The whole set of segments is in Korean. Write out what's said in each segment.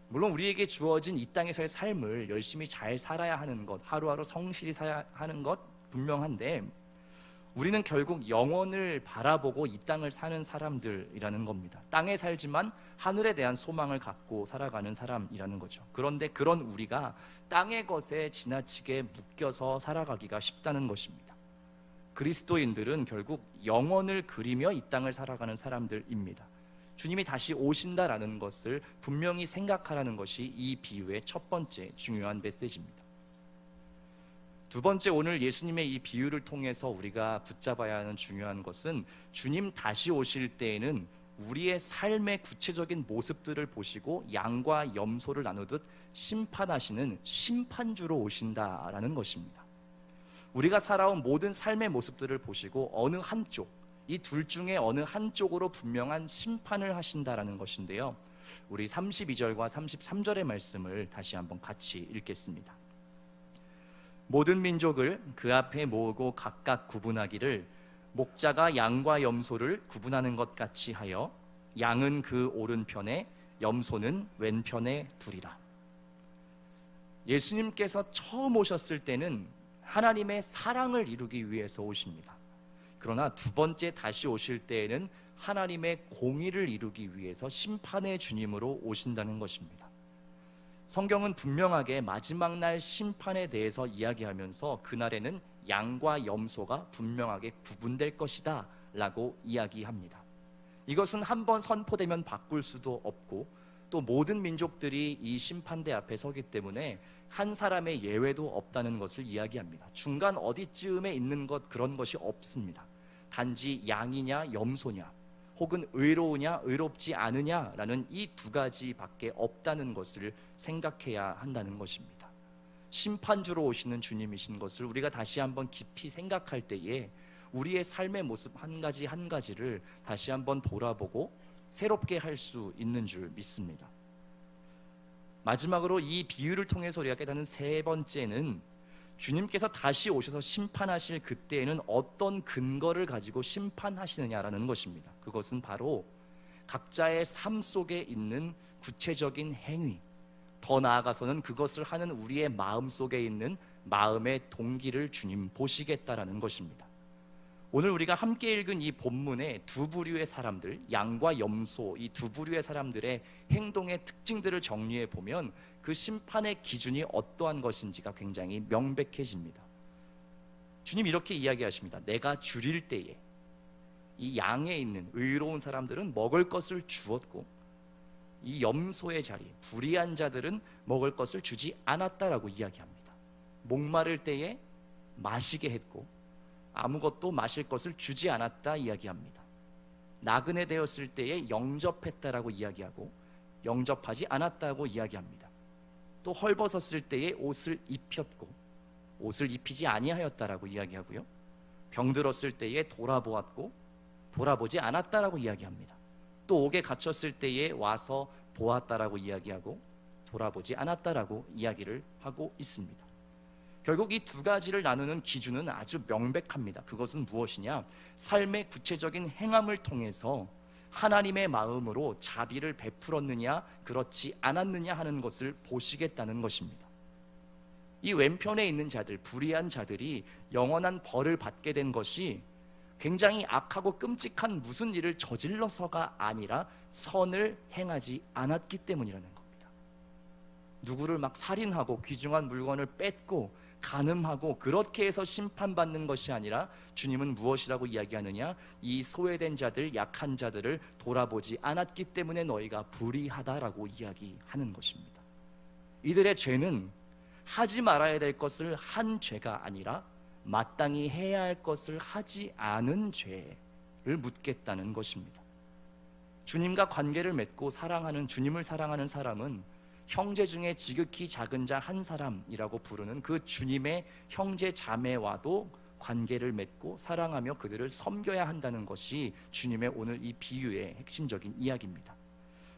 물론 우리에게 주어진 이 땅에서의 삶을 열심히 잘 살아야 하는 것, 하루하루 성실히 살아야 하는 것 분명한데, 우리는 결국 영원을 바라보고 이 땅을 사는 사람들이라는 겁니다. 땅에 살지만 하늘에 대한 소망을 갖고 살아가는 사람이라는 거죠. 그런데 그런 우리가 땅의 것에 지나치게 묶여서 살아가기가 쉽다는 것입니다. 그리스도인들은 결국 영원을 그리며 이 땅을 살아가는 사람들입니다. 주님이 다시 오신다라는 것을 분명히 생각하라는 것이 이 비유의 첫 번째 중요한 메시지입니다. 두 번째, 오늘 예수님의 이 비유를 통해서 우리가 붙잡아야 하는 중요한 것은, 주님 다시 오실 때에는 우리의 삶의 구체적인 모습들을 보시고 양과 염소를 나누듯 심판하시는 심판주로 오신다라는 것입니다. 우리가 살아온 모든 삶의 모습들을 보시고 어느 한쪽, 이 둘 중에 어느 한쪽으로 분명한 심판을 하신다라는 것인데요, 우리 32절과 33절의 말씀을 다시 한번 같이 읽겠습니다. 모든 민족을 그 앞에 모으고 각각 구분하기를 목자가 양과 염소를 구분하는 것 같이 하여 양은 그 오른편에 염소는 왼편에 두리라. 예수님께서 처음 오셨을 때는 하나님의 사랑을 이루기 위해서 오십니다. 그러나 두 번째 다시 오실 때에는 하나님의 공의를 이루기 위해서 심판의 주님으로 오신다는 것입니다. 성경은 분명하게 마지막 날 심판에 대해서 이야기하면서 그날에는 양과 염소가 분명하게 구분될 것이다 라고 이야기합니다. 이것은 한번 선포되면 바꿀 수도 없고, 또 모든 민족들이 이 심판대 앞에 서기 때문에 한 사람의 예외도 없다는 것을 이야기합니다. 중간 어디쯤에 있는 것, 그런 것이 없습니다. 단지 양이냐 염소냐, 혹은 의로우냐 의롭지 않으냐라는 이 두 가지밖에 없다는 것을 생각해야 한다는 것입니다. 심판주로 오시는 주님이신 것을 우리가 다시 한번 깊이 생각할 때에 우리의 삶의 모습 한 가지 한 가지를 다시 한번 돌아보고 새롭게 할 수 있는 줄 믿습니다. 마지막으로 이 비유를 통해서 우리가 깨닫는 세 번째는, 주님께서 다시 오셔서 심판하실 그때에는 어떤 근거를 가지고 심판하시느냐라는 것입니다. 그것은 바로 각자의 삶 속에 있는 구체적인 행위, 더 나아가서는 그것을 하는 우리의 마음 속에 있는 마음의 동기를 주님 보시겠다라는 것입니다. 오늘 우리가 함께 읽은 이 본문의 두 부류의 사람들, 양과 염소, 이 두 부류의 사람들의 행동의 특징들을 정리해 보면 그 심판의 기준이 어떠한 것인지가 굉장히 명백해집니다. 주님 이렇게 이야기하십니다. 내가 줄일 때에 이 양에 있는 의로운 사람들은 먹을 것을 주었고, 이 염소의 자리, 불의한 자들은 먹을 것을 주지 않았다라고 이야기합니다. 목마를 때에 마시게 했고 아무것도 마실 것을 주지 않았다 이야기합니다. 나그네 되었을 때에 영접했다라고 이야기하고 영접하지 않았다고 이야기합니다. 또 헐벗었을 때에 옷을 입혔고 옷을 입히지 아니하였다라고 이야기하고요, 병들었을 때에 돌아보았고 돌아보지 않았다라고 이야기합니다. 또 옥에 갇혔을 때에 와서 보았다라고 이야기하고 돌아보지 않았다라고 이야기를 하고 있습니다. 결국 이 두 가지를 나누는 기준은 아주 명백합니다. 그것은 무엇이냐? 삶의 구체적인 행함을 통해서 하나님의 마음으로 자비를 베풀었느냐 그렇지 않았느냐 하는 것을 보시겠다는 것입니다. 이 왼편에 있는 자들, 불의한 자들이 영원한 벌을 받게 된 것이 굉장히 악하고 끔찍한 무슨 일을 저질러서가 아니라 선을 행하지 않았기 때문이라는 겁니다. 누구를 막 살인하고 귀중한 물건을 뺏고 간음하고 그렇게 해서 심판받는 것이 아니라 주님은 무엇이라고 이야기하느냐? 이 소외된 자들, 약한 자들을 돌아보지 않았기 때문에 너희가 불의하다라고 이야기하는 것입니다. 이들의 죄는 하지 말아야 될 것을 한 죄가 아니라 마땅히 해야 할 것을 하지 않은 죄를 묻겠다는 것입니다. 주님과 관계를 맺고 사랑하는, 주님을 사랑하는 사람은 형제 중에 지극히 작은 자 한 사람이라고 부르는 그 주님의 형제 자매와도 관계를 맺고 사랑하며 그들을 섬겨야 한다는 것이 주님의 오늘 이 비유의 핵심적인 이야기입니다.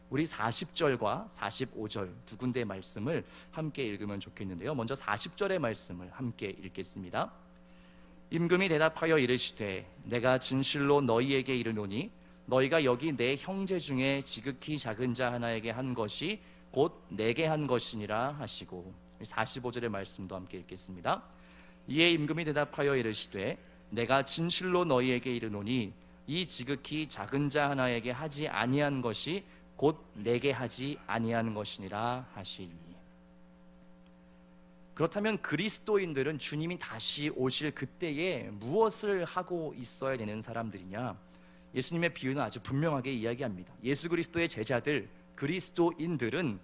우리 40절과 45절 두 군데의 말씀을 함께 읽으면 좋겠는데요, 먼저 40절의 말씀을 함께 읽겠습니다. 임금이 대답하여 이르시되 내가 진실로 너희에게 이르노니 너희가 여기 내 형제 중에 지극히 작은 자 하나에게 한 것이 곧 내게 한 것이니라 하시고, 45절의 말씀도 함께 읽겠습니다. 이에 임금이 대답하여 이르시되 내가 진실로 너희에게 이르노니 이 지극히 작은 자 하나에게 하지 아니한 것이 곧 내게 하지 아니한 것이니라 하시니. 그렇다면 그리스도인들은 주님이 다시 오실 그때에 무엇을 하고 있어야 되는 사람들이냐? 예수님의 비유는 아주 분명하게 이야기합니다. 예수 그리스도의 제자들, 그리스도인들은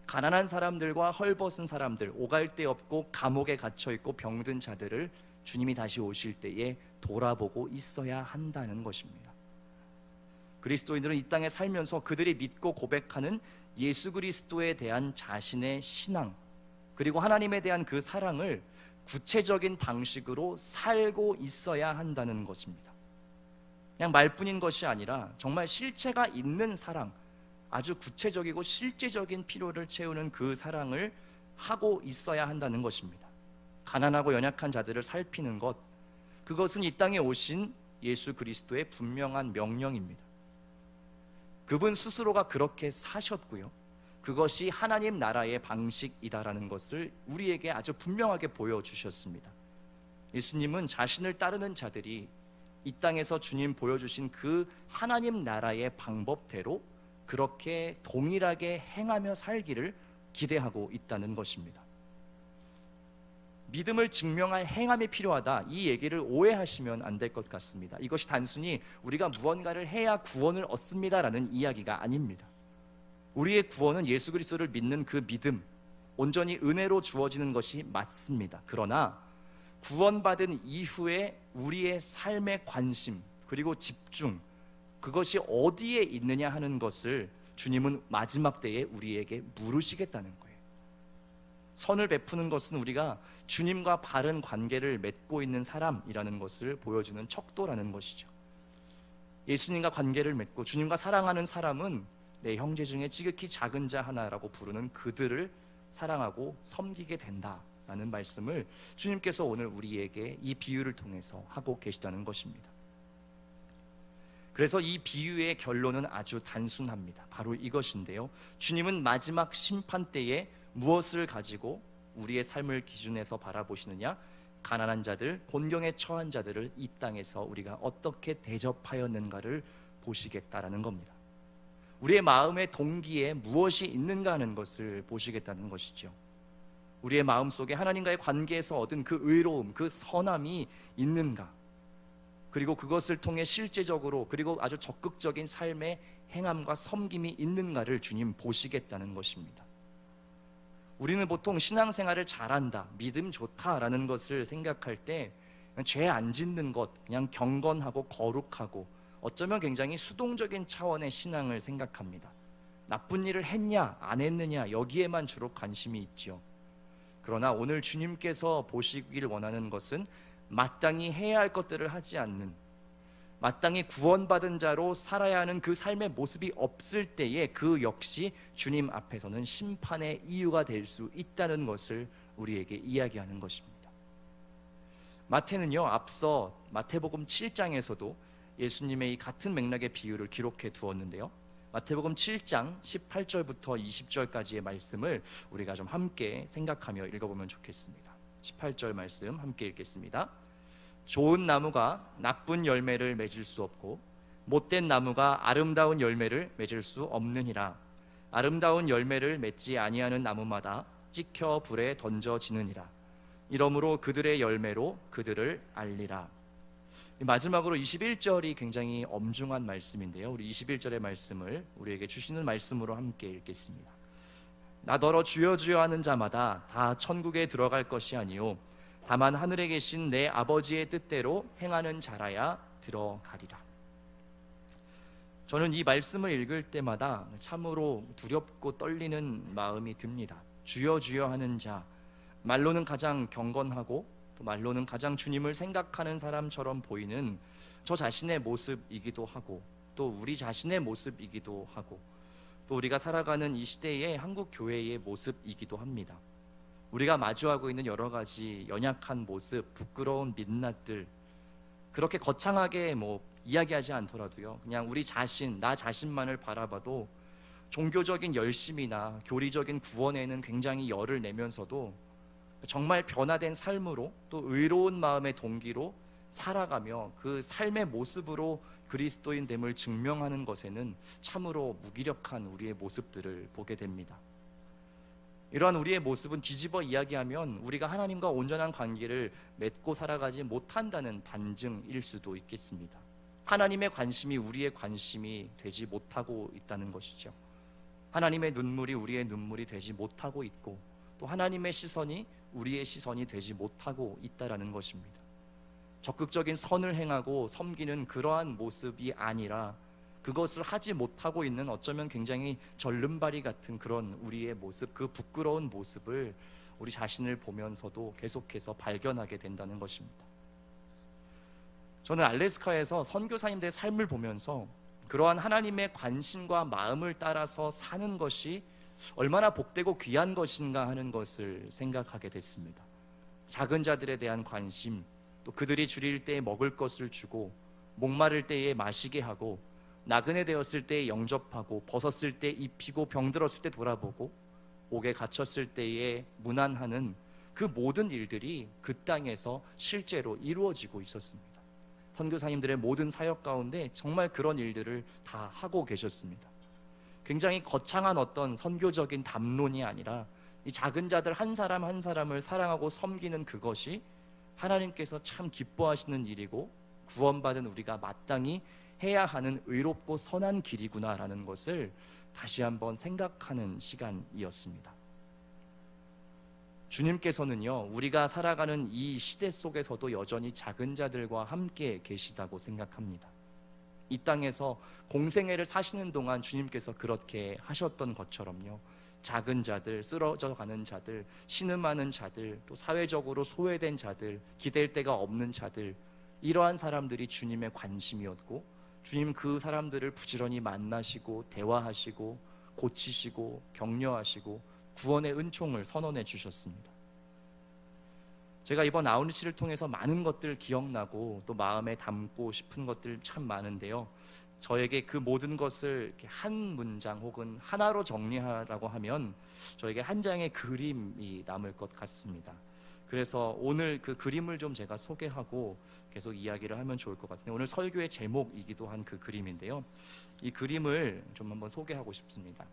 가난한 사람들과 헐벗은 사람들, 오갈 데 없고 감옥에 갇혀 있고 병든 자들을 주님이 다시 오실 때에 돌아보고 있어야 한다는 것입니다. 그리스도인들은 이 땅에 살면서 그들이 믿고 고백하는 예수 그리스도에 대한 자신의 신앙, 그리고 하나님에 대한 그 사랑을 구체적인 방식으로 살고 있어야 한다는 것입니다. 그냥 말뿐인 것이 아니라 정말 실체가 있는 사랑, 아주 구체적이고 실제적인 필요를 채우는 그 사랑을 하고 있어야 한다는 것입니다. 가난하고 연약한 자들을 살피는 것, 그것은 이 땅에 오신 예수 그리스도의 분명한 명령입니다. 그분 스스로가 그렇게 사셨고요, 그것이 하나님 나라의 방식이다라는 것을 우리에게 아주 분명하게 보여주셨습니다. 예수님은 자신을 따르는 자들이 이 땅에서 주님 보여주신 그 하나님 나라의 방법대로 그렇게 동일하게 행하며 살기를 기대하고 있다는 것입니다. 믿음을 증명할 행함이 필요하다, 이 얘기를 오해하시면 안 될 것 같습니다. 이것이 단순히 우리가 무언가를 해야 구원을 얻습니다라는 이야기가 아닙니다. 우리의 구원은 예수 그리스도를 믿는 그 믿음, 온전히 은혜로 주어지는 것이 맞습니다. 그러나 구원받은 이후에 우리의 삶의 관심, 그리고 집중, 그것이 어디에 있느냐 하는 것을 주님은 마지막 때에 우리에게 물으시겠다는 거예요. 선을 베푸는 것은 우리가 주님과 바른 관계를 맺고 있는 사람이라는 것을 보여주는 척도라는 것이죠. 예수님과 관계를 맺고 주님과 사랑하는 사람은 내 형제 중에 지극히 작은 자 하나라고 부르는 그들을 사랑하고 섬기게 된다라는 말씀을 주님께서 오늘 우리에게 이 비유를 통해서 하고 계시다는 것입니다. 그래서 이 비유의 결론은 아주 단순합니다. 바로 이것인데요, 주님은 마지막 심판 때에 무엇을 가지고 우리의 삶을 기준해서 바라보시느냐? 가난한 자들, 곤경에 처한 자들을 이 땅에서 우리가 어떻게 대접하였는가를 보시겠다라는 겁니다. 우리의 마음의 동기에 무엇이 있는가 하는 것을 보시겠다는 것이죠. 우리의 마음속에 하나님과의 관계에서 얻은 그 의로움, 그 선함이 있는가, 그리고 그것을 통해 실제적으로 그리고 아주 적극적인 삶의 행함과 섬김이 있는가를 주님 보시겠다는 것입니다. 우리는 보통 신앙생활을 잘한다, 믿음 좋다라는 것을 생각할 때 죄 안 짓는 것, 그냥 경건하고 거룩하고 어쩌면 굉장히 수동적인 차원의 신앙을 생각합니다. 나쁜 일을 했냐 안 했느냐 여기에만 주로 관심이 있죠. 그러나 오늘 주님께서 보시길 원하는 것은 마땅히 해야 할 것들을 하지 않는, 마땅히 구원받은 자로 살아야 하는 그 삶의 모습이 없을 때에 그 역시 주님 앞에서는 심판의 이유가 될 수 있다는 것을 우리에게 이야기하는 것입니다. 마태는요, 앞서 마태복음 7장에서도 예수님의 이 같은 맥락의 비유를 기록해 두었는데요, 마태복음 7장 18절부터 20절까지의 말씀을 우리가 좀 함께 생각하며 읽어보면 좋겠습니다. 18절 말씀 함께 읽겠습니다. 좋은 나무가 나쁜 열매를 맺을 수 없고 못된 나무가 아름다운 열매를 맺을 수 없느니라. 아름다운 열매를 맺지 아니하는 나무마다 찍혀 불에 던져지느니라. 이러므로 그들의 열매로 그들을 알리라. 마지막으로 21절이 굉장히 엄중한 말씀인데요, 우리 21절의 말씀을 우리에게 주시는 말씀으로 함께 읽겠습니다. 나더러 주여 주여 하는 자마다 다 천국에 들어갈 것이 아니요 다만 하늘에 계신 내 아버지의 뜻대로 행하는 자라야 들어가리라. 저는 이 말씀을 읽을 때마다 참으로 두렵고 떨리는 마음이 듭니다. 주여 주여 하는 자, 말로는 가장 경건하고 또 말로는 가장 주님을 생각하는 사람처럼 보이는 저 자신의 모습이기도 하고, 또 우리 자신의 모습이기도 하고, 또 우리가 살아가는 이 시대의 한국 교회의 모습이기도 합니다. 우리가 마주하고 있는 여러 가지 연약한 모습, 부끄러운 민낯들, 그렇게 거창하게 이야기하지 않더라도요, 그냥 우리 자신, 나 자신만을 바라봐도 종교적인 열심이나 교리적인 구원에는 굉장히 열을 내면서도 정말 변화된 삶으로 또 의로운 마음의 동기로 살아가며 그 삶의 모습으로 그리스도인됨을 증명하는 것에는 참으로 무기력한 우리의 모습들을 보게 됩니다. 이러한 우리의 모습은 뒤집어 이야기하면 우리가 하나님과 온전한 관계를 맺고 살아가지 못한다는 반증일 수도 있겠습니다. 하나님의 관심이 우리의 관심이 되지 못하고 있다는 것이죠. 하나님의 눈물이 우리의 눈물이 되지 못하고 있고, 또 하나님의 시선이 우리의 시선이 되지 못하고 있다라는 것입니다. 적극적인 선을 행하고 섬기는 그러한 모습이 아니라 그것을 하지 못하고 있는, 어쩌면 굉장히 절름발이 같은 그런 우리의 모습, 그 부끄러운 모습을 우리 자신을 보면서도 계속해서 발견하게 된다는 것입니다. 저는 알래스카에서 선교사님들의 삶을 보면서 그러한 하나님의 관심과 마음을 따라서 사는 것이 얼마나 복되고 귀한 것인가 하는 것을 생각하게 됐습니다. 작은 자들에 대한 관심, 또 그들이 줄일 때에 먹을 것을 주고, 목마를 때에 마시게 하고, 나그네 되었을 때에 영접하고, 벗었을 때 입히고, 병들었을 때 돌아보고, 옥에 갇혔을 때에 문안하는 그 모든 일들이 그 땅에서 실제로 이루어지고 있었습니다. 선교사님들의 모든 사역 가운데 정말 그런 일들을 다 하고 계셨습니다. 굉장히 거창한 어떤 선교적인 담론이 아니라 이 작은 자들 한 사람 한 사람을 사랑하고 섬기는 그것이 하나님께서 참 기뻐하시는 일이고 구원받은 우리가 마땅히 해야 하는 의롭고 선한 길이구나라는 것을 다시 한번 생각하는 시간이었습니다. 주님께서는요, 우리가 살아가는 이 시대 속에서도 여전히 작은 자들과 함께 계시다고 생각합니다. 이 땅에서 공생애를 사시는 동안 주님께서 그렇게 하셨던 것처럼요, 작은 자들, 쓰러져 가는 자들, 신음하는 자들, 또 사회적으로 소외된 자들, 기댈 데가 없는 자들, 이러한 사람들이 주님의 관심이었고, 주님 그 사람들을 부지런히 만나시고 대화하시고 고치시고 격려하시고 구원의 은총을 선언해 주셨습니다. 제가 이번 아웃리치를 통해서 많은 것들 기억나고 또 마음에 담고 싶은 것들 참 많은데요, 저에게 그 모든 것을 이렇게 한 문장 혹은 하나로 정리하라고 하면 저에게 한 장의 그림이 남을 것 같습니다. 그래서 오늘 그 그림을 좀 제가 소개하고 계속 이야기를 하면 좋을 것 같은데, 오늘 설교의 제목이기도 한 그 그림인데요, 이 그림을 좀 한번 소개하고 싶습니다.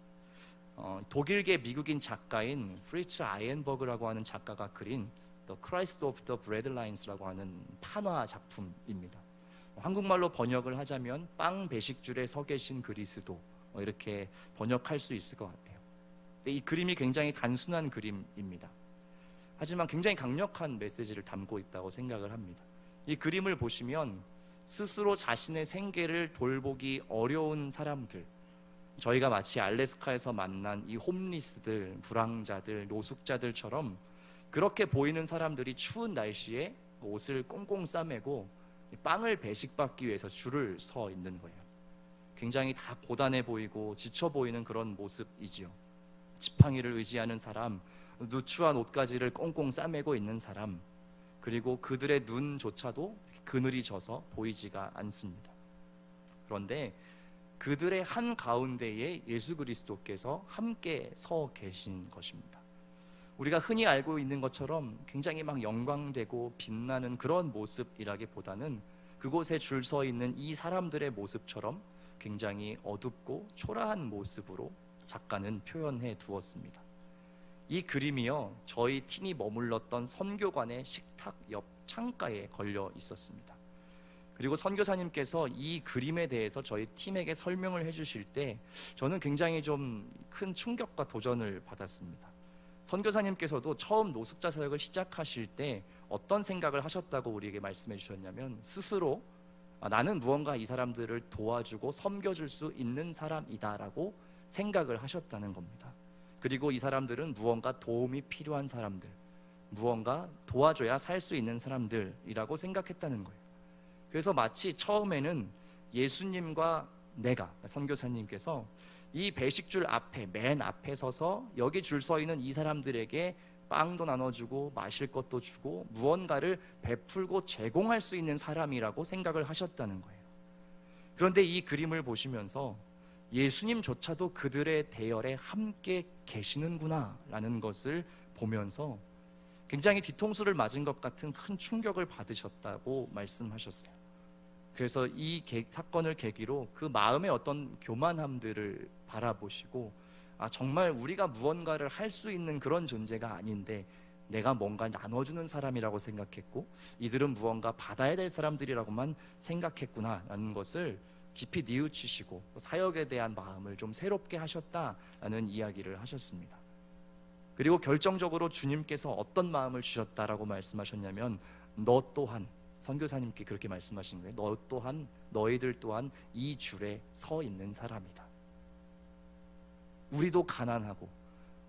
독일계 미국인 작가인 프리츠 아이엔버그라고 하는 작가가 그린 The Christ of the Breadlines라고 하는 판화 작품입니다. 한국말로 번역을 하자면 빵 배식줄에 서 계신 그리스도, 이렇게 번역할 수 있을 것 같아요. 근데 이 그림이 굉장히 단순한 그림입니다. 하지만 굉장히 강력한 메시지를 담고 있다고 생각을 합니다. 이 그림을 보시면 스스로 자신의 생계를 돌보기 어려운 사람들, 저희가 마치 알래스카에서 만난 이 홈리스들, 불황자들, 노숙자들처럼 그렇게 보이는 사람들이 추운 날씨에 옷을 꽁꽁 싸매고 빵을 배식받기 위해서 줄을 서 있는 거예요. 굉장히 다 고단해 보이고 지쳐 보이는 그런 모습이지요. 지팡이를 의지하는 사람, 누추한 옷가지를 꽁꽁 싸매고 있는 사람, 그리고 그들의 눈조차도 그늘이 져서 보이지가 않습니다. 그런데 그들의 한 가운데에 예수 그리스도께서 함께 서 계신 것입니다. 우리가 흔히 알고 있는 것처럼 굉장히 막 영광되고 빛나는 그런 모습이라기보다는 그곳에 줄 서 있는 이 사람들의 모습처럼 굉장히 어둡고 초라한 모습으로 작가는 표현해 두었습니다. 이 그림이요, 저희 팀이 머물렀던 선교관의 식탁 옆 창가에 걸려 있었습니다. 그리고 선교사님께서 이 그림에 대해서 저희 팀에게 설명을 해주실 때 저는 굉장히 좀 큰 충격과 도전을 받았습니다. 선교사님께서도 처음 노숙자 사역을 시작하실 때 어떤 생각을 하셨다고 우리에게 말씀해 주셨냐면, 스스로 나는 무언가 이 사람들을 도와주고 섬겨줄 수 있는 사람이다라고 생각을 하셨다는 겁니다. 그리고 이 사람들은 무언가 도움이 필요한 사람들, 무언가 도와줘야 살 수 있는 사람들이라고 생각했다는 거예요. 그래서 마치 처음에는 예수님과 내가, 선교사님께서 이 배식줄 앞에, 맨 앞에 서서 여기 줄 서 있는 이 사람들에게 빵도 나눠주고 마실 것도 주고 무언가를 베풀고 제공할 수 있는 사람이라고 생각을 하셨다는 거예요. 그런데 이 그림을 보시면서 예수님조차도 그들의 대열에 함께 계시는구나라는 것을 보면서 굉장히 뒤통수를 맞은 것 같은 큰 충격을 받으셨다고 말씀하셨어요. 그래서 이 사건을 계기로 그 마음의 어떤 교만함들을 바라보시고, 정말 우리가 무언가를 할 수 있는 그런 존재가 아닌데 내가 뭔가 나눠주는 사람이라고 생각했고 이들은 무언가 받아야 될 사람들이라고만 생각했구나라는 것을 깊이 뉘우치시고 사역에 대한 마음을 좀 새롭게 하셨다라는 이야기를 하셨습니다. 그리고 결정적으로 주님께서 어떤 마음을 주셨다라고 말씀하셨냐면, 너 또한, 선교사님께 그렇게 말씀하신 거예요. 너 또한, 너희들 또한 이 줄에 서 있는 사람이다. 우리도 가난하고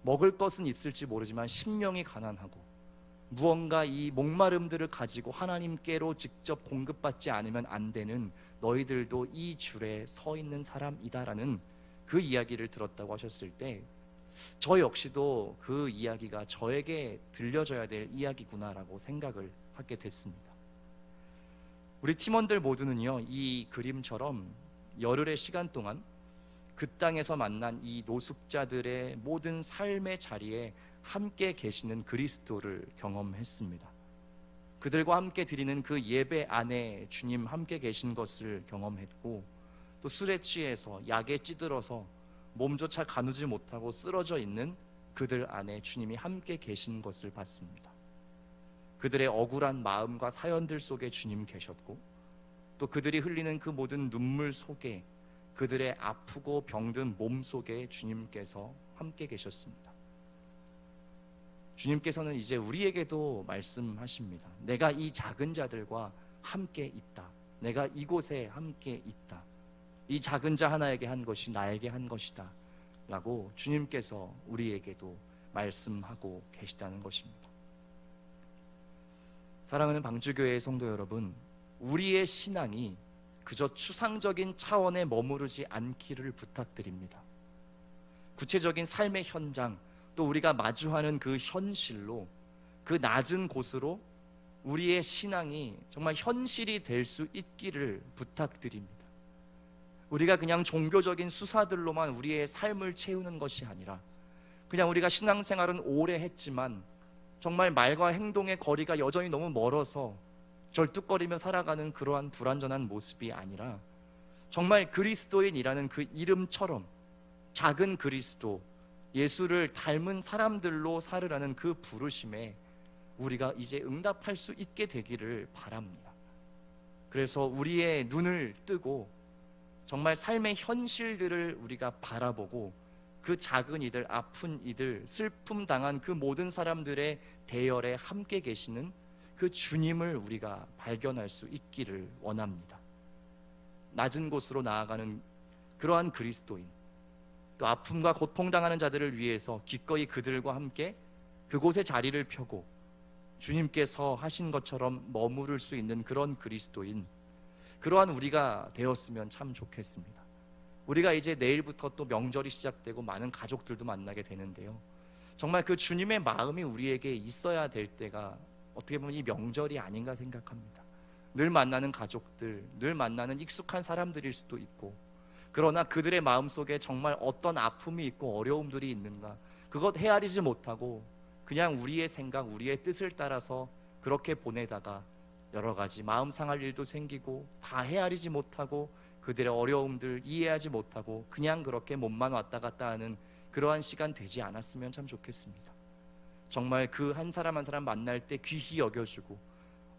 먹을 것은 있을지 모르지만 심령이 가난하고 무언가 이 목마름들을 가지고 하나님께로 직접 공급받지 않으면 안 되는 너희들도 이 줄에 서 있는 사람이다라는 그 이야기를 들었다고 하셨을 때, 저 역시도 그 이야기가 저에게 들려져야 될 이야기구나라고 생각을 하게 됐습니다. 우리 팀원들 모두는요, 이 그림처럼 열흘의 시간 동안 그 땅에서 만난 이 노숙자들의 모든 삶의 자리에 함께 계시는 그리스도를 경험했습니다. 그들과 함께 드리는 그 예배 안에 주님 함께 계신 것을 경험했고, 또 술에 취해서 약에 찌들어서 몸조차 가누지 못하고 쓰러져 있는 그들 안에 주님이 함께 계신 것을 봤습니다. 그들의 억울한 마음과 사연들 속에 주님 계셨고, 또 그들이 흘리는 그 모든 눈물 속에 그들의 아프고 병든 몸 속에 주님께서 함께 계셨습니다. 주님께서는 이제 우리에게도 말씀하십니다. 내가 이 작은 자들과 함께 있다. 내가 이곳에 함께 있다. 이 작은 자 하나에게 한 것이 나에게 한 것이다 라고 주님께서 우리에게도 말씀하고 계시다는 것입니다. 사랑하는 방주교회의 성도 여러분, 우리의 신앙이 그저 추상적인 차원에 머무르지 않기를 부탁드립니다. 구체적인 삶의 현장, 또 우리가 마주하는 그 현실로, 그 낮은 곳으로 우리의 신앙이 정말 현실이 될 수 있기를 부탁드립니다. 우리가 그냥 종교적인 수사들로만 우리의 삶을 채우는 것이 아니라, 그냥 우리가 신앙생활은 오래 했지만 정말 말과 행동의 거리가 여전히 너무 멀어서 절뚝거리며 살아가는 그러한 불완전한 모습이 아니라, 정말 그리스도인이라는 그 이름처럼 작은 그리스도, 예수를 닮은 사람들로 살으라는 그 부르심에 우리가 이제 응답할 수 있게 되기를 바랍니다. 그래서 우리의 눈을 뜨고 정말 삶의 현실들을 우리가 바라보고, 그 작은 이들, 아픈 이들, 슬픔 당한 그 모든 사람들의 대열에 함께 계시는 그 주님을 우리가 발견할 수 있기를 원합니다. 낮은 곳으로 나아가는 그러한 그리스도인, 또 아픔과 고통당하는 자들을 위해서 기꺼이 그들과 함께 그곳에 자리를 펴고 주님께서 하신 것처럼 머무를 수 있는 그런 그리스도인, 그러한 우리가 되었으면 참 좋겠습니다. 우리가 이제 내일부터 또 명절이 시작되고 많은 가족들도 만나게 되는데요, 정말 그 주님의 마음이 우리에게 있어야 될 때가 어떻게 보면 이 명절이 아닌가 생각합니다. 늘 만나는 가족들, 늘 만나는 익숙한 사람들일 수도 있고, 그러나 그들의 마음속에 정말 어떤 아픔이 있고 어려움들이 있는가, 그것 헤아리지 못하고 그냥 우리의 생각, 우리의 뜻을 따라서 그렇게 보내다가 여러 가지 마음 상할 일도 생기고, 다 헤아리지 못하고 그들의 어려움들 이해하지 못하고 그냥 그렇게 몸만 왔다 갔다 하는 그러한 시간 되지 않았으면 참 좋겠습니다. 정말 그 한 사람 한 사람 만날 때 귀히 여겨주고,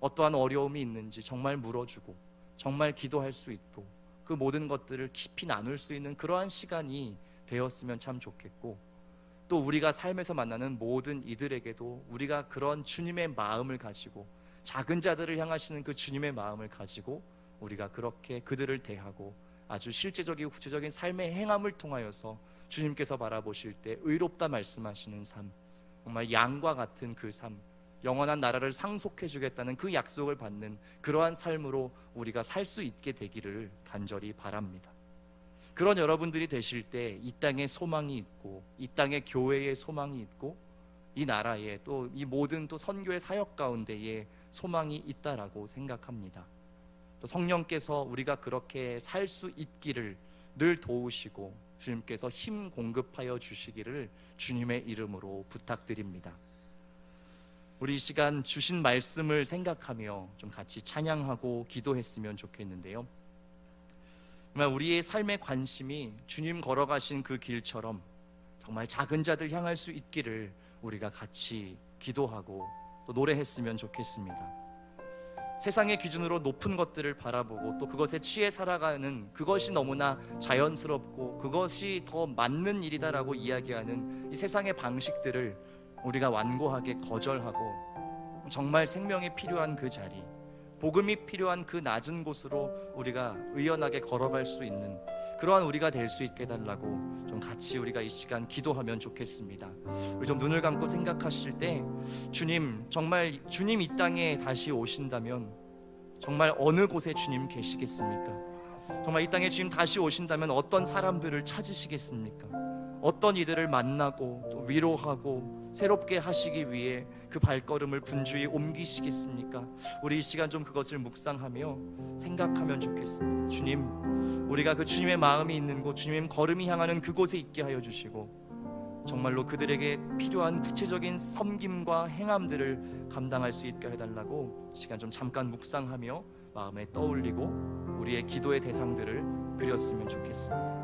어떠한 어려움이 있는지 정말 물어주고, 정말 기도할 수 있고, 그 모든 것들을 깊이 나눌 수 있는 그러한 시간이 되었으면 참 좋겠고, 또 우리가 삶에서 만나는 모든 이들에게도 우리가 그런 주님의 마음을 가지고, 작은 자들을 향하시는 그 주님의 마음을 가지고 우리가 그렇게 그들을 대하고 아주 실제적이고 구체적인 삶의 행함을 통하여서 주님께서 바라보실 때 의롭다 말씀하시는 삶, 정말 양과 같은 그 삶, 영원한 나라를 상속해 주겠다는 그 약속을 받는 그러한 삶으로 우리가 살 수 있게 되기를 간절히 바랍니다. 그런 여러분들이 되실 때 이 땅에 소망이 있고, 이 땅에 교회에 소망이 있고, 이 나라에 또 이 모든 또 선교의 사역 가운데에 소망이 있다라고 생각합니다. 또 성령께서 우리가 그렇게 살 수 있기를 늘 도우시고 주님께서 힘 공급하여 주시기를 주님의 이름으로 부탁드립니다. 우리 이 시간 주신 말씀을 생각하며 좀 같이 찬양하고 기도했으면 좋겠는데요. 정말 우리의 삶의 관심이 주님 걸어가신 그 길처럼 정말 작은 자들 향할 수 있기를 우리가 같이 기도하고 또 노래했으면 좋겠습니다. 세상의 기준으로 높은 것들을 바라보고 또 그것에 취해 살아가는 그것이 너무나 자연스럽고 그것이 더 맞는 일이다라고 이야기하는 이 세상의 방식들을 우리가 완고하게 거절하고 정말 생명이 필요한 그 자리, 복음이 필요한 그 낮은 곳으로 우리가 의연하게 걸어갈 수 있는 그러한 우리가 될 수 있게 해달라고 좀 같이 우리가 이 시간 기도하면 좋겠습니다. 우리 좀 눈을 감고 생각하실 때 주님, 정말 주님 이 땅에 다시 오신다면 정말 어느 곳에 주님 계시겠습니까? 정말 이 땅에 주님 다시 오신다면 어떤 사람들을 찾으시겠습니까? 어떤 이들을 만나고 또 위로하고 새롭게 하시기 위해 그 발걸음을 분주히 옮기시겠습니까? 우리 이 시간 좀 그것을 묵상하며 생각하면 좋겠습니다. 주님, 우리가 그 주님의 마음이 있는 곳, 주님 걸음이 향하는 그곳에 있게 하여 주시고 정말로 그들에게 필요한 구체적인 섬김과 행함들을 감당할 수 있게 해달라고 시간 좀 잠깐 묵상하며 마음에 떠올리고 우리의 기도의 대상들을 그렸으면 좋겠습니다.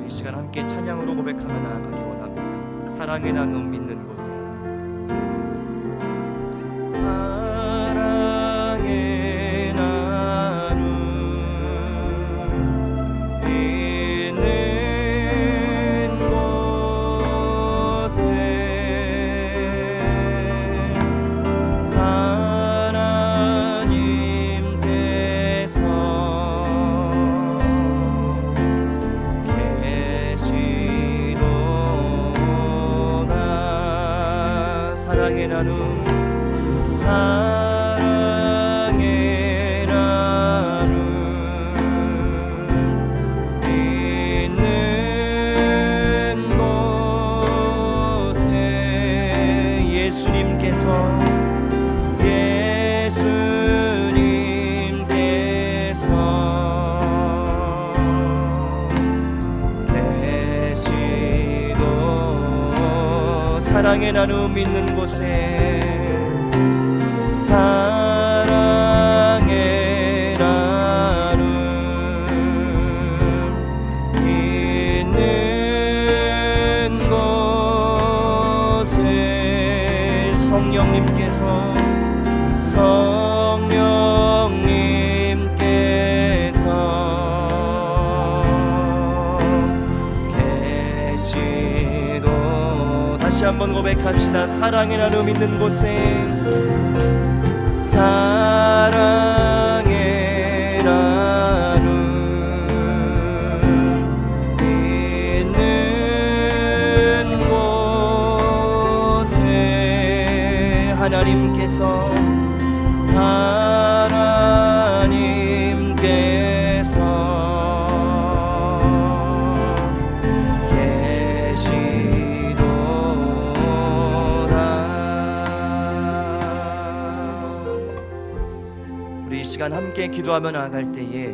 시간 함께 찬양으로 고백하며 나아가기 원합니다. 사랑의 나눔 믿는 곳에 사랑의 나눔 있는 곳에 사랑의 나눔 사랑의 나눔 있는 곳에 예수님께서 계시도 사랑의 나눔 있는 곳에 사랑의 나눔 있는 곳에 성령님께서 계시도 다시 한번 고백합시다. 사랑의 나눔 있는 곳에 사랑의 나눔 있는 곳에 하나님께서 함께 기도하며 나아갈 때에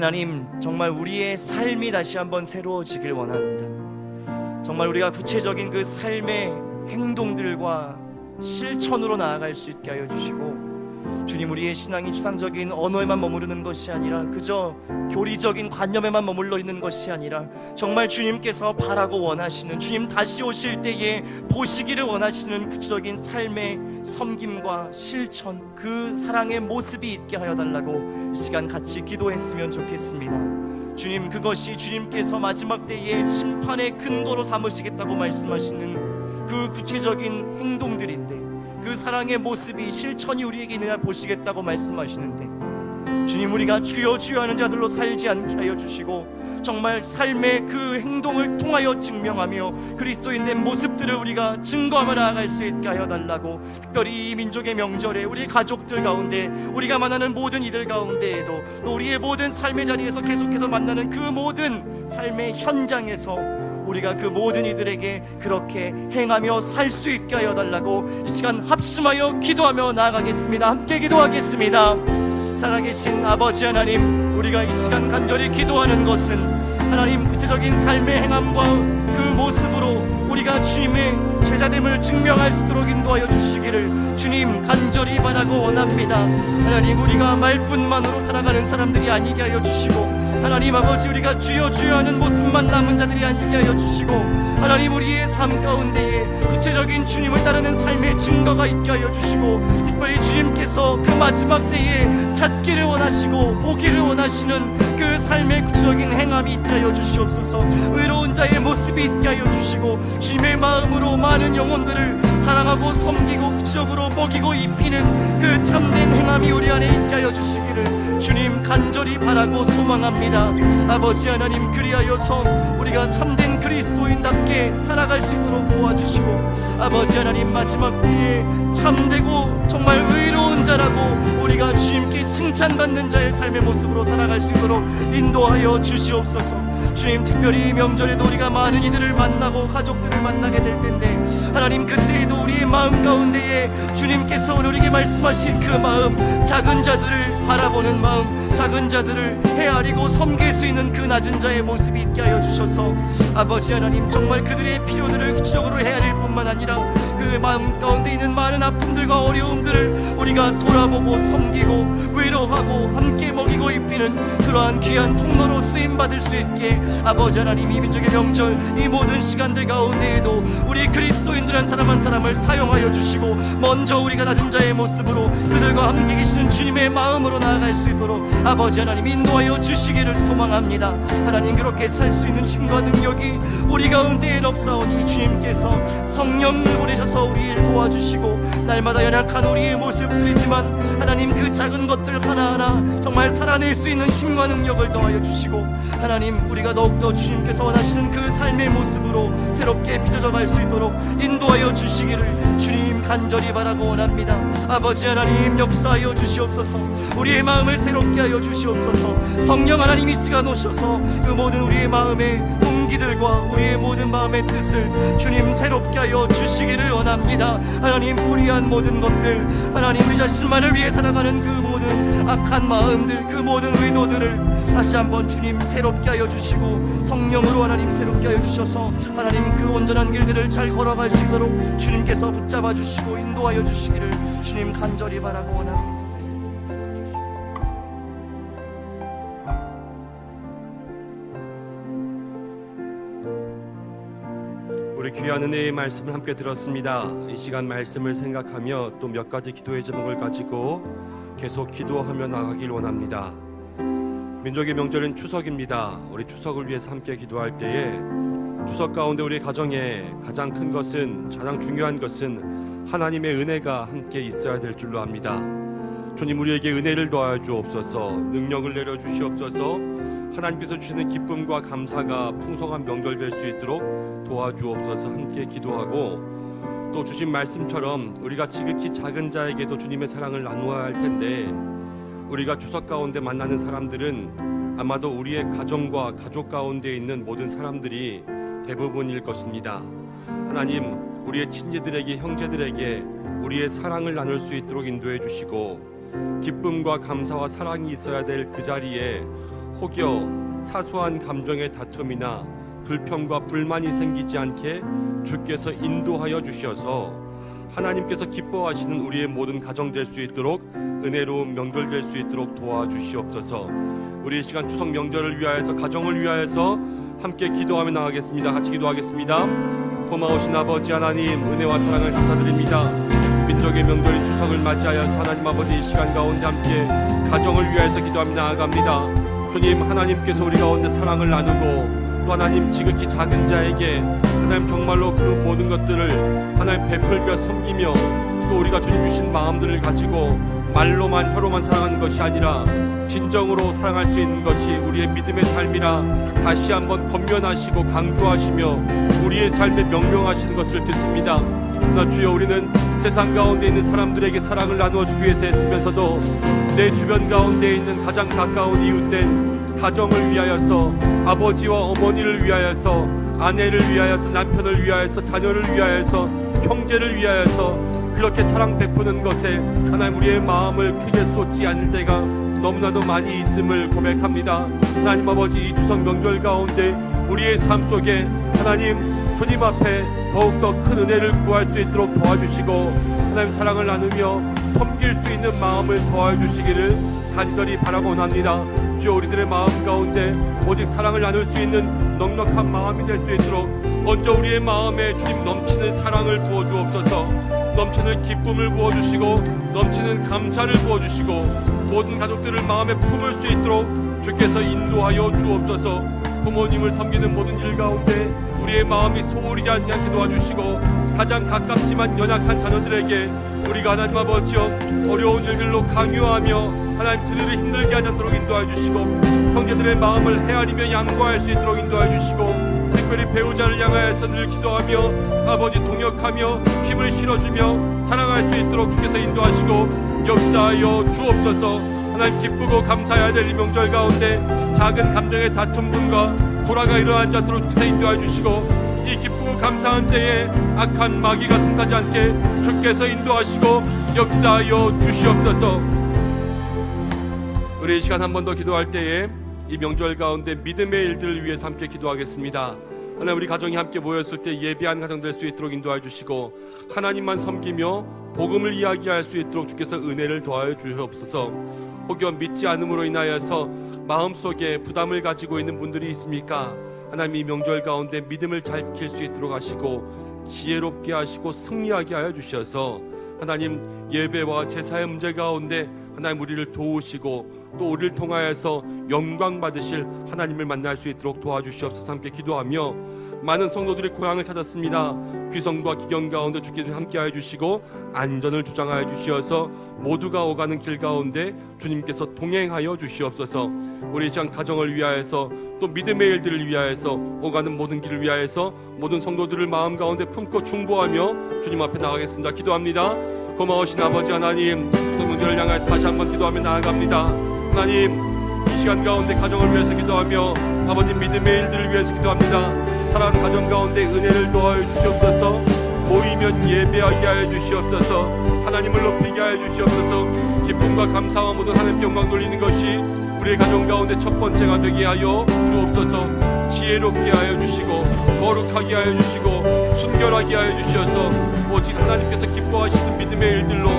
하나님, 정말 우리의 삶이 다시 한번 새로워지길 원합니다. 정말 우리가 구체적인 그 삶의 행동들과 실천으로 나아갈 수 있게 하여 주시고, 주님, 우리의 신앙이 추상적인 언어에만 머무르는 것이 아니라 그저 교리적인 관념에만 머물러 있는 것이 아니라 정말 주님께서 바라고 원하시는, 주님 다시 오실 때에 보시기를 원하시는 구체적인 삶의 섬김과 실천, 그 사랑의 모습이 있게 하여 달라고 이 시간 같이 기도했으면 좋겠습니다. 주님, 그것이 주님께서 마지막 때에 심판의 근거로 삼으시겠다고 말씀하시는 그 구체적인 행동들인데, 그 사랑의 모습이, 실천이 우리에게 있는 날 보시겠다고 말씀하시는데, 주님, 우리가 주여 주여 하는 자들로 살지 않게 하여 주시고, 정말 삶의 그 행동을 통하여 증명하며 그리스도인의 모습들을 우리가 증거하며 나아갈 수 있게 하여 달라고, 특별히 이 민족의 명절에 우리 가족들 가운데, 우리가 만나는 모든 이들 가운데에도, 또 우리의 모든 삶의 자리에서 계속해서 만나는 그 모든 삶의 현장에서 우리가 그 모든 이들에게 그렇게 행하며 살 수 있게 하여 달라고 이 시간 합심하여 기도하며 나아가겠습니다. 함께 기도하겠습니다. 살아계신 아버지 하나님, 우리가 이 시간 간절히 기도하는 것은 하나님, 구체적인 삶의 행함과 그 모습으로 우리가 주님의 제자됨을 증명할 수 있도록 인도하여 주시기를 주님 간절히 바라고 원합니다. 하나님, 우리가 말뿐만으로 살아가는 사람들이 아니게 하여 주시고, 하나님 아버지, 우리가 주여 주여 하는 모습만 남은 자들이 아니게 하여 주시고, 하나님, 우리의 삶 가운데에 구체적인 주님을 따르는 삶의 증거가 있게 하여 주시고, 특별히 주님께서 그 마지막 때에 찾기를 원하시고 보기를 원하시는 그 삶의 구체적인 행함이 있게 하여 주시옵소서. 의로운 자의 모습이 있게 하여 주시고, 주님의 마음으로 많은 영혼들을 사랑하고 섬기고 구체적으로 먹이고 입히는 그 참된 행함이 우리 안에 있게 하여 주시기를 주님 간절히 바라고 소망합니다. 아버지 하나님, 그리하여서 우리가 참된 그리스도인답게 살아갈 수 있도록 도와주시고, 아버지 하나님, 마지막 때에 참되고 정말 의로운 자라고 우리가 주님께 칭찬받는 자의 삶의 모습으로 살아갈 수 있도록 인도하여 주시옵소서. 주님, 특별히 명절에도 우리가 많은 이들을 만나고 가족들을 만나게 될 텐데, 하나님, 그때에도 우리의 마음 가운데에 주님께서 우리에게 말씀하신 그 마음, 작은 자들을 바라보는 마음, 작은 자들을 헤아리고 섬길 수 있는 그 낮은 자의 모습이 있게 하여 주셔서, 아버지 하나님, 정말 그들의 필요들을 구체적으로 헤아릴 뿐만 아니라 그 마음 가운데 있는 많은 아픔들과 어려움들을 우리가 돌아보고 섬기고 위로하고 함께 먹이고 입히는 그러한 귀한 통로로 쓰임받을 수 있게, 아버지 하나님, 이 민족의 명절 이 모든 시간들 가운데에도 우리 그리스도인들 한 사람 한 사람을 사용하여 주시고, 먼저 우리가 낮은 자의 모습으로 그들과 함께 계시는 주님의 마음으로 나아갈 수 있도록 아버지 하나님 인도하여 주시기를 소망합니다. 하나님, 그렇게 살 수 있는 힘과 능력이 우리 가운데에 없사오니 주님께서 성령을 보내셔서 우리를 도와주시고, 날마다 연약한 우리의 모습들이지만 하나님, 그 작은 것들 하나하나 정말 살아낼 수 있는 힘과 능력을 더하여 주시고, 하나님, 우리가 더욱더 주님께서 원하시는 그 삶의 모습으로 새롭게 빚어져 갈 수 있도록 인도하여 주시기를 주님 간절히 바라고 원합니다. 아버지 하나님, 역사하여 주시옵소서. 우리의 마음을 새롭게 하여 주시옵소서. 성령 하나님, 이 시간 오셔서 그 모든 우리의 마음의 동기들과 우리의 모든 마음의 뜻을 주님 새롭게 하여 주시기를 원합니다. 하나님, 불의한 모든 것들, 하나님, 우리 자신만을 위해 살아가는 그 모든 악한 마음들, 그 모든 의도들을 다시 한번 주님 새롭게 하여 주시고, 성령으로 하나님 새롭게 하여 주셔서 하나님, 그 온전한 길들을 잘 걸어갈 수 있도록 주님께서 붙잡아 주시고 인도하여 주시기를 주님 간절히 바라고 원합니다. 우리 귀한 은혜의 말씀을 함께 들었습니다. 이 시간 말씀을 생각하며 또 몇 가지 기도의 제목을 가지고 계속 기도하며 나가길 원합니다. 민족의 명절은 추석입니다. 우리 추석을 위해서 함께 기도할 때에 추석 가운데 우리 가정에 가장 큰 것은, 가장 중요한 것은 하나님의 은혜가 함께 있어야 될 줄로 압니다. 주님, 우리에게 은혜를 더하여 주옵소서. 능력을 내려 주시옵소서. 하나님께서 주시는 기쁨과 감사가 풍성한 명절 될 수 있도록 도와주옵소서. 함께 기도하고, 또 주신 말씀처럼 우리가 지극히 작은 자에게도 주님의 사랑을 나누어야 할 텐데, 우리가 추석 가운데 만나는 사람들은 아마도 우리의 가정과 가족 가운데 있는 모든 사람들이 대부분일 것입니다. 하나님, 우리의 친지들에게, 형제들에게 우리의 사랑을 나눌 수 있도록 인도해 주시고, 기쁨과 감사와 사랑이 있어야 될 그 자리에 혹여 사소한 감정의 다툼이나 불평과 불만이 생기지 않게 주께서 인도하여 주셔서 하나님께서 기뻐하시는 우리의 모든 가정 될 수 있도록 은혜로운 명절 될 수 있도록 도와주시옵소서. 우리 이 시간 추석 명절을 위하여서 가정을 위하여서 함께 기도하며 나가겠습니다. 같이 기도하겠습니다. 고마우신 아버지 하나님, 은혜와 사랑을 감사드립니다. 민족의 명절인 추석을 맞이하여서 하나님 아버지 이 시간 가운데 함께 가정을 위하여서 기도하며 나아갑니다. 주님, 하나님께서 우리 가운데 사랑을 나누고 또 하나님 지극히 작은 자에게 하나님 정말로 그 모든 것들을 하나님 베풀며 섬기며 또 우리가 주님 주신 마음들을 가지고 말로만 혀로만 사랑하는 것이 아니라 진정으로 사랑할 수 있는 것이 우리의 믿음의 삶이라 다시 한번 권면하시고 강조하시며 우리의 삶에 명령하시는 것을 듣습니다. 그러나 주여, 우리는 세상 가운데 있는 사람들에게 사랑을 나누어 주기 위해서 애쓰면서도 내 주변 가운데 있는 가장 가까운 이웃된 가정을 위하여서, 아버지와 어머니를 위하여서, 아내를 위하여서, 남편을 위하여서, 자녀를 위하여서, 형제를 위하여서 그렇게 사랑 베푸는 것에 하나님 우리의 마음을 크게 쏟지 않을 때가 너무나도 많이 있음을 고백합니다. 하나님 아버지, 이 추석 명절 가운데 우리의 삶 속에 하나님 주님 앞에 더욱더 큰 은혜를 구할 수 있도록 도와주시고 하나님 사랑을 나누며 섬길 수 있는 마음을 도와주시기를 간절히 바라고 원합니다. 주여, 우리들의 마음 가운데 오직 사랑을 나눌 수 있는 넉넉한 마음이 될 수 있도록 먼저 우리의 마음에 주님 넘치는 사랑을 부어주옵소서. 넘치는 기쁨을 부어주시고 넘치는 감사를 부어주시고 모든 가족들을 마음에 품을 수 있도록 주께서 인도하여 주옵소서. 부모님을 섬기는 모든 일 가운데 우리의 마음이 소홀히 않게 도와주시고 가장 가깝지만 연약한 자녀들에게 우리가 하나님 아버지여 어려운 일들로 강요하며 하나님 그들을 힘들게 하지 않도록 인도하여 주시고 형제들의 마음을 헤아리며 양보할 수 있도록 인도하여 주시고 특별히 배우자를 향하여서 늘 기도하며 아버지 동역하며 힘을 실어주며 사랑할 수 있도록 주께서 인도하시고 역사하여 주옵소서. 하나님 기쁘고 감사해야 될 이 명절 가운데 작은 감정의 다툼분과 불화가 일어나지 않도록 주께서 인도하여 주시고 이 기쁘고 감사한 때에 악한 마귀가 승하지 않게 주께서 인도하시고 역사하여 주시옵소서. 우리 이 시간 한 번 더 기도할 때에 이 명절 가운데 믿음의 일들을 위해서 함께 기도하겠습니다. 하나님, 우리 가정이 함께 모였을 때 예배한 가정 될 수 있도록 인도하여 주시고 하나님만 섬기며 복음을 이야기할 수 있도록 주께서 은혜를 더하여 주시옵소서. 혹여 믿지 않음으로 인하여서 마음속에 부담을 가지고 있는 분들이 있습니까? 하나님, 이 명절 가운데 믿음을 잘 지킬 수 있도록 하시고 지혜롭게 하시고 승리하게 하여 주셔서 하나님 예배와 제사의 문제 가운데 하나님 우리를 도우시고 또 우리를 통하여서 영광 받으실 하나님을 만날 수 있도록 도와주시옵소서. 함께 기도하며 많은 성도들이 고향을 찾았습니다. 귀성과 기경 가운데 주께서 함께하여 주시고 안전을 주장하여 주시어서 모두가 오가는 길 가운데 주님께서 동행하여 주시옵소서. 우리 시간 가정을 위하여서 또 믿음의 일들을 위하여서 오가는 모든 길을 위하여서 모든 성도들을 마음 가운데 품고 중보하며 주님 앞에 나가겠습니다. 기도합니다. 고마우신 아버지 하나님, 성도들을 향해서 다시 한번 기도하며 나아갑니다. 하나님, 이 시간 가운데 가정을 위해서 기도하며 아버님 믿음의 일들을 위해서 기도합니다. 사랑하는 가정 가운데 은혜를 더하여 주시옵소서. 모이면 예배하게 하여 주시옵소서. 하나님을 높이게 하여 주시옵소서. 기쁨과 감사와 모든 하나님께 영광 돌리는 것이 우리의 가정 가운데 첫 번째가 되게 하여 주옵소서. 지혜롭게 하여 주시고 거룩하게 하여 주시고 순결하게 하여 주셔서 오직 하나님께서 기뻐하시는 믿음의 일들로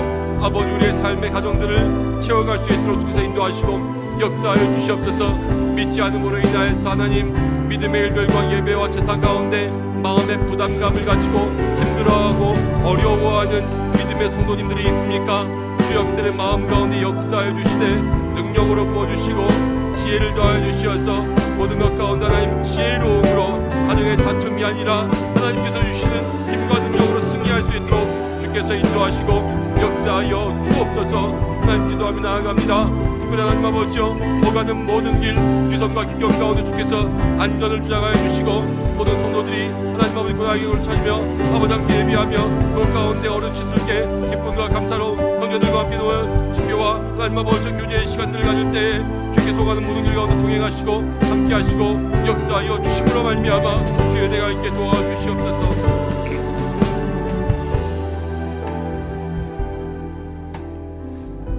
아버지 우리의 삶의 가정들을 채워갈 수 있도록 주께서 인도하시고 역사하여 주시옵소서. 믿지 않음으로 인하여서 하나님 믿음의 일들과 예배와 제사 가운데 마음의 부담감을 가지고 힘들어하고 어려워하는 믿음의 성도님들이 있습니까? 주여 그들의 마음 가운데 역사하여 주시되 능력으로 부어주시고 지혜를 더하여 주시어서 모든 것 가운데 하나님 지혜로움으로 가정의 다툼이 아니라 하나님께서 주시는 힘과 능력으로 승리할 수 있도록 주께서 인도하시고 역사하여 주옵소서. 하나님 기도하며 나아갑니다. 특별히 하나님 아버지여 오가는 모든 길 귀성과 기경 가운데 주께서 안전을 주장하여 주시고 모든 성도들이 하나님 아버지 고향을 찾으며 아버지 함께 예비하며 그 가운데 어르신들께 기쁨과 감사로 형제들과 함께 놓여 친교와 하나님 아버지 교제의 시간들을 가질 때에 주께서 오가는 모든 길 가운데 동행하시고 함께 하시고 역사하여 주심으로 말미암아 주의 내가 있게 도와주시옵소서.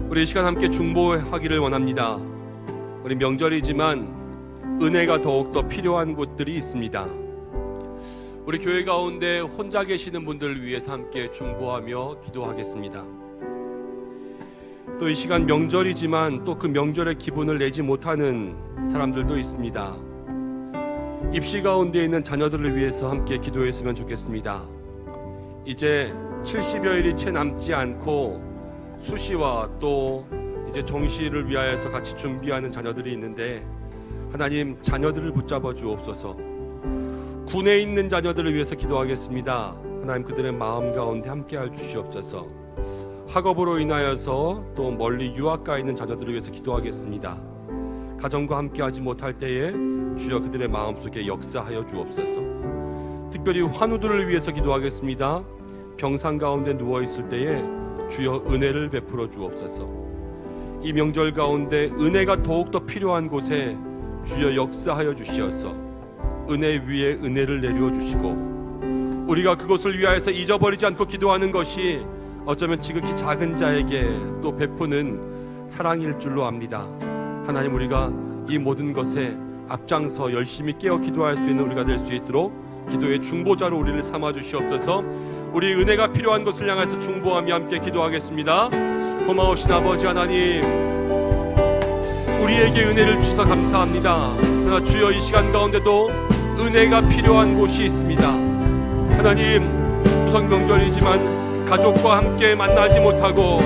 우리 이 시간 함께 중보하기를 원합니다. 우리 명절이지만 은혜가 더욱더 필요한 곳들이 있습니다. 우리 교회 가운데 혼자 계시는 분들을 위해서 함께 중보하며 기도하겠습니다. 또 이 시간 명절이지만 또 그 명절의 기분을 내지 못하는 사람들도 있습니다. 입시 가운데 있는 자녀들을 위해서 함께 기도했으면 좋겠습니다. 이제 70여일이 채 남지 않고 수시와 또 이제 정시를 위하여서 같이 준비하는 자녀들이 있는데, 하나님 자녀들을 붙잡아 주옵소서. 군에 있는 자녀들을 위해서 기도하겠습니다. 하나님 그들의 마음 가운데 함께할 주시옵소서. 학업으로 인하여서 또 멀리 유학가 있는 자녀들을 위해서 기도하겠습니다. 가정과 함께하지 못할 때에 주여 그들의 마음속에 역사하여 주옵소서. 특별히 환우들을 위해서 기도하겠습니다. 병상 가운데 누워있을 때에 주여 은혜를 베풀어 주옵소서. 이 명절 가운데 은혜가 더욱더 필요한 곳에 주여 역사하여 주시옵소서. 은혜 위에 은혜를 내려 주시고, 우리가 그것을 위하여서 잊어버리지 않고 기도하는 것이 어쩌면 지극히 작은 자에게 또 베푸는 사랑일 줄로 압니다. 하나님, 우리가 이 모든 것에 앞장서 열심히 깨어 기도할 수 있는 우리가 될 수 있도록 기도의 중보자로 우리를 삼아 주시옵소서. 우리 은혜가 필요한 것을 향해서 중보하며 함께 기도하겠습니다. 고마우신 아버지 하나님, 우리에게 은혜를 주셔서 감사합니다. 그러나 주여 이 시간 가운데도 은혜가 필요한 곳이 있습니다. 하나님, 추석 명절이지만 가족과 함께 만나지 못하고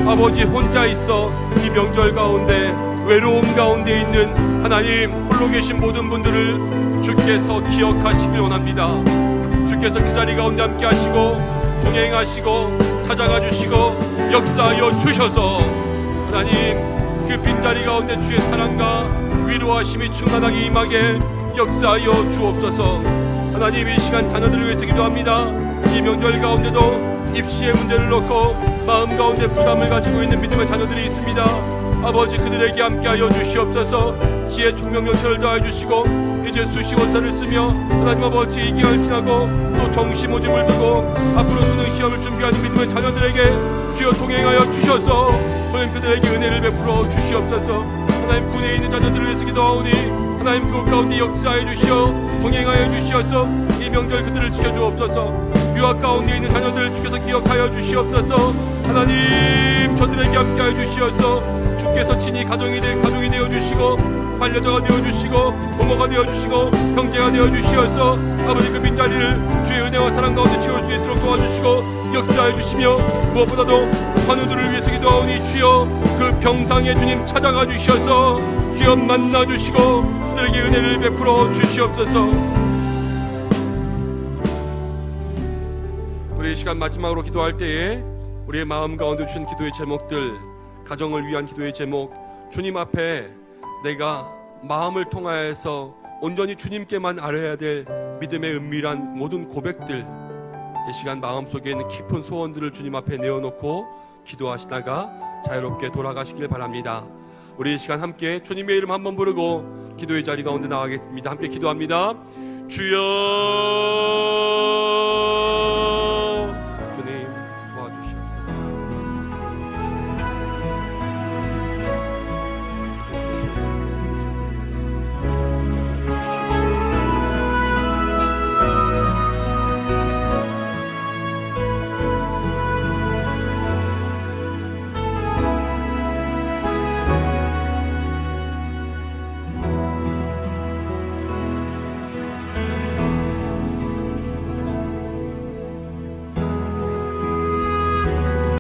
아버지 혼자 있어 이 명절 가운데 외로움 가운데 있는 하나님 홀로 계신 모든 분들을 주께서 기억하시길 원합니다. 주께서 그 자리 가운데 함께 하시고 동행하시고 찾아가 주시고 역사하여 주셔서 하나님 그 빈자리 가운데 주의 사랑과 위로하심이 충만하게 임하게 역사하여 주옵소서. 하나님, 이 시간 자녀들을 위해서 기도합니다. 이 명절 가운데도 입시의 문제를 놓고 마음 가운데 부담을 가지고 있는 믿음의 자녀들이 있습니다. 아버지, 그들에게 함께하여 주시옵소서. 지혜 총명령처를 더하여 주시고 이제 수시원서를 쓰며 하나님 아버지 이 기간을 지나고 또 정시 모집을 두고 앞으로 수능 시험을 준비하는 믿음의 자녀들에게 주여 동행하여 주셔서 하나님 그들에게 은혜를 베풀어 주시옵소서. 하나님, 군에 있는 자녀들을 위해서 기도하오니 하나님 그곳 가운데 역사해 주시어 동행하여 주시어서 이 명절 그들을 지켜주옵소서. 유학 가운데 있는 자녀들을 주께서 기억하여 주시옵소서. 하나님, 저들에게 함께하여 주시어서 주께서 친히 가족이 되어 주시고 반려자가 되어 주시고 부모가 되어 주시고 형제가 되어 주시어서 아버지 그 빈자리를 주의 은혜와 사랑 가운데 채울 수 있도록 도와주시고 역사해 주시며, 무엇보다도 환우들을 위해서 기도하오니 주여 그 병상에 주님 찾아가 주셔서 주여 만나 주시고 그들에게 은혜를 베풀어 주시옵소서. 우리 이 시간 마지막으로 기도할 때에 우리의 마음 가운데 주신 기도의 제목들, 가정을 위한 기도의 제목, 주님 앞에 내가 마음을 통하여서 온전히 주님께만 알아야 될 믿음의 은밀한 모든 고백들, 이 시간 마음속에 있는 깊은 소원들을 주님 앞에 내어놓고 기도하시다가 자유롭게 돌아가시길 바랍니다. 우리 이 시간 함께 주님의 이름 한번 부르고 기도의 자리 가운데 나가겠습니다. 함께 기도합니다. 주여